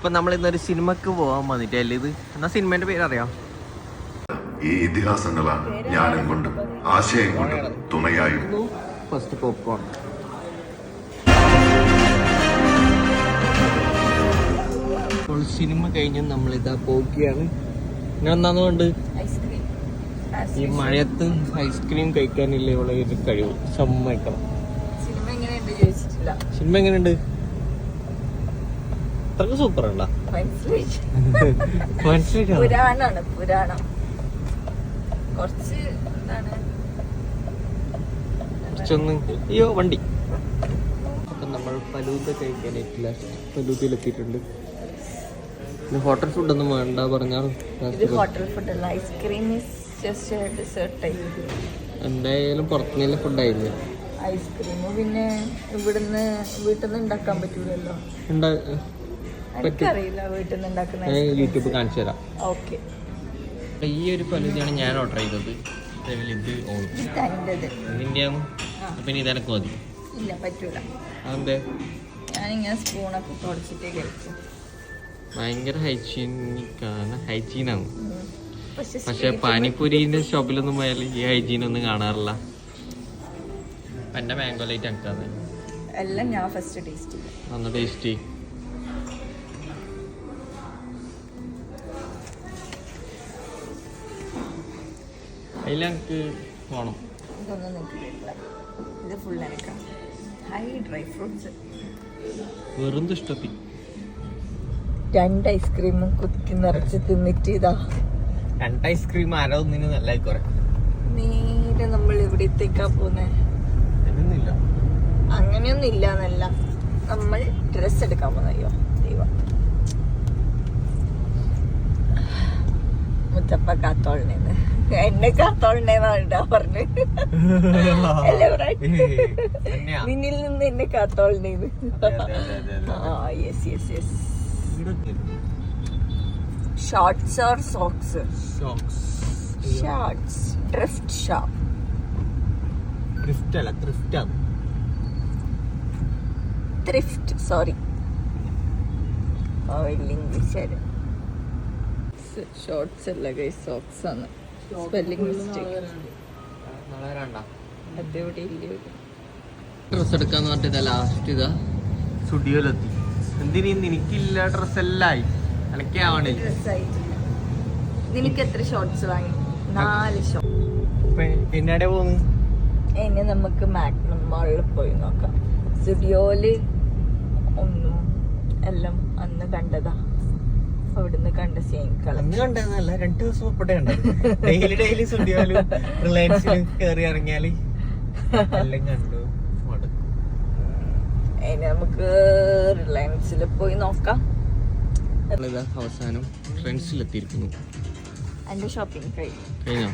അപ്പൊ നമ്മൾ ഇന്നൊരു സിനിമക്ക് പോകാൻ വന്നിട്ടല്ലേ ഇത്. എന്നാ സിനിമേന്റെ പേര് അറിയാം? ഈ ഇതിഹാസങ്ങളാണ് ജ്ഞാനം കൊണ്ടും ആശയം കൊണ്ടും തുണയായും. First popcorn. അപ്പോൾ സിനിമ കഴിഞ്ഞ് നമ്മളിതാ പോവുകയാണ്. ഞാൻ ഒന്നാന്നുകൊണ്ട് ഈ മഴയത്ത് ഐസ്ക്രീം കഴിക്കാനില്ലേ ഉള്ള ഒരു കഴിവ് സമ്മതിക്കണം. സിനിമ എങ്ങനെയുണ്ട്? അത്രക്ക് സൂപ്പർ ഉണ്ടോ? പുരാണാണ്, പുരാണം. കുറച്ചൊന്ന് അയ്യോ വണ്ടി. അപ്പൊ നമ്മൾ ഫലൂദ കഴിക്കാനായിട്ടില്ല, ഫലൂദയിലെത്തിയിട്ടുണ്ട്. പിന്നെ ഹോട്ടൽ ഫുഡൊന്നും വേണ്ട പറഞ്ഞാൽ ഹോട്ടൽ ഫുഡ് അല്ല, ഐസ്ക്രീം എന്തായാലും പുറത്തുനിന്നുള്ള ഫുഡായില്ലേ ഐസ്ക്രീം. പിന്നെ ഇവിടുന്ന് വീട്ടിൽ നിന്ന് ഉണ്ടാക്കാൻ പറ്റൂലല്ലോ. എനിക്കറിയില്ല വീട്ടിൽ നിന്ന് ഉണ്ടാക്കുന്ന. യൂട്യൂബ് കാണിച്ചു തരാം. ഓക്കെ. ഈ ഒരു ഫലൂദയാണ് ഞാൻ ഓർഡർ ചെയ്തത്. ഇതിന്റെ പിന്നെ ഇതെനക്ക് മതി. ഇല്ല പറ്റൂല. അതെന്തേ? ഞാനിങ്ങനെ സ്പൂണൊക്കെ തുടച്ചിട്ടേ കഴിക്കും. ഭയങ്കര ഹൈജീനാണ്. പക്ഷെ പാനിപ്പൂരിന്റെ ഷോപ്പിലൊന്നും പോയാൽ ഈ ഹൈജീനൊന്നും കാണാറില്ല. എന്റെ മാംഗോ ലൈറ്റ് എനിക്കാണ് എല്ലാം ഞാൻ ഫസ്റ്റ് ടേസ്റ്റ് നല്ല ടേസ്റ്റി. അതിലെനിക്ക് വേണം. ഇതൊന്നും നിൽക്കില്ല, ഇത് ഫുൾ എനിക്കാണ്. ഹൈ ഡ്രൈ ഫ്രൂട്ട്സ് വെറും ഇഷ്ടത്തി. 2 ഐസ്ക്രീമും കുത്തി നിറച്ച് തിന്നിട്ട് ഇതാ. 2 ഐസ്ക്രീം ആരോ ഒന്നിന് നല്ല കുറെ. നേരെ നമ്മൾ എവിടത്തേക്കാ പോന്നെ? അങ്ങനെയൊന്നും ഇല്ല എന്നല്ല, നമ്മൾ ഡ്രസ് എടുക്കാൻ പോന്നയ്യോ ദൈവം. മുത്തപ്പ കാത്തോളിനെന്ന് എന്നെ കാത്തോളിനെന്നാ പറഞ്ഞു. നിന്നിൽ നിന്ന് എന്നെ കാത്തോളിനെന്ന്. Yes yes yes. Shorts or socks? Shorts. Drift shop. Drift അല്ല, ത്രിഫ്റ്റ് ആണ്. Thrift, sorry. ഇംഗ്ലീഷ് ഷോർട്സ് അല്ല ഗൈസ്, സോക്സ് ആണ്. Spelling mistake. അതെവിടെ ഇല്ല. ഡ്രസ് എടുക്കാന്ന് പറഞ്ഞിട്ട് ലാസ്റ്റ് ഇതാ സ്റ്റുഡിയോയിലെത്തി. എന്തിനീ എനിക്കില്ല ഡ്രസ് എല്ലായി അനക്കാവണില്ല. നിനക്ക് എത്ര ഷോർട്സ് വാങ്ങി? 4 ഷോർട്ട്. പിന്നെ പോന്നു. ഇനി നമുക്ക് മാഗ്നം മാളിൽ പോയി നോക്കാം. സ്റ്റുഡിയോയില് ഒന്നും എല്ലാം അന്ന് കണ്ടതാ. അവിടുന്ന് കണ്ട സെയിം കളർ. അന്ന് കണ്ടതല്ല, 2 ദിവസം മുപ്പട്ടേ കണ്ടത്. ഡെയിലി സ്റ്റുഡിയോയിലും റിലയൻസിലും കയറി ഇറങ്ങിയാല് എല്ലാം കണ്ടു. ഇനി നമുക്ക് റിലയൻസിൽ പോയി നോക്കാം. അവസാനം ട്രെൻഡ്സിലെത്തിയിരിക്കുന്നു. എന്റെ ഷോപ്പിംഗ് കഴിഞ്ഞു.